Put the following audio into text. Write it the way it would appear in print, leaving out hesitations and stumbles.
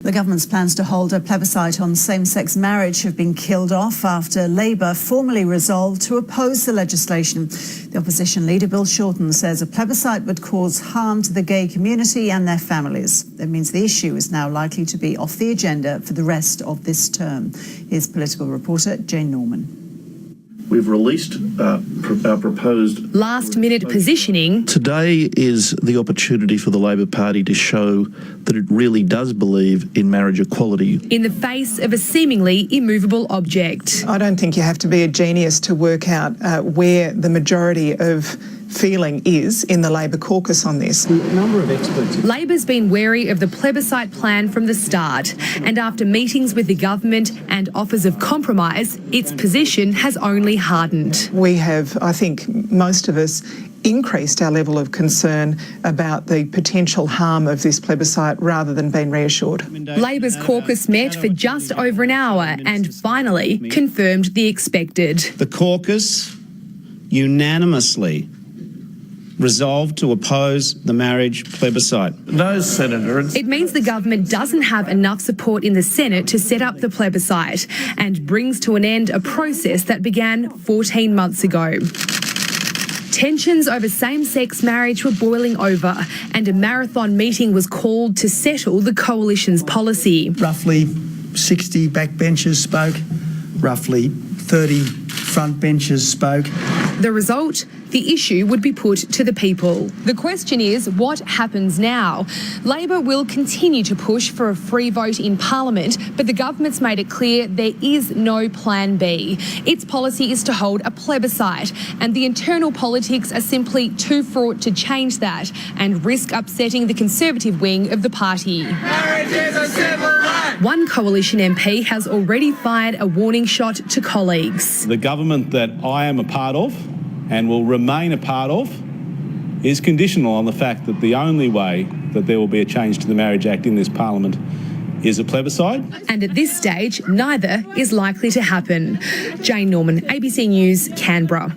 The government's plans to hold a plebiscite on same-sex marriage have been killed off after Labour formally resolved to oppose the legislation. The opposition leader, Bill Shorten, says a plebiscite would cause harm to the gay community and their families. That means the issue is now likely to be off the agenda for the rest of this term. Here's political reporter Jane Norman. We've released our proposed last-minute positioning. Today is the opportunity for the Labor Party to show that it really does believe in marriage equality. In the face of a seemingly immovable object. I don't think you have to be a genius to work out where the majority of feeling is in the Labor caucus on this. A number of experts. Labor's been wary of the plebiscite plan from the start, and after meetings with the government and offers of compromise, its position has only hardened. We have, I think, most of us increased our level of concern about the potential harm of this plebiscite rather than being reassured. Labor's caucus met for just over an hour and finally confirmed the expected. The caucus unanimously resolved to oppose the marriage plebiscite. No, Senator. It means the government doesn't have enough support in the Senate to set up the plebiscite and brings to an end a process that began 14 months ago. Tensions over same-sex marriage were boiling over and a marathon meeting was called to settle the coalition's policy. Roughly 60 backbenchers spoke, roughly 30 front benches spoke. The result? The issue would be put to the people. The question is, what happens now? Labor will continue to push for a free vote in Parliament, but the government's made it clear there is no plan B. Its policy is to hold a plebiscite, and the internal politics are simply too fraught to change that and risk upsetting the Conservative wing of the party. Marriage is a civil right. One coalition MP has already fired a warning shot to colleagues. The government that I am a part of and will remain a part of is conditional on the fact that the only way that there will be a change to the Marriage Act in this Parliament is a plebiscite. And at this stage, neither is likely to happen. Jane Norman, ABC News, Canberra.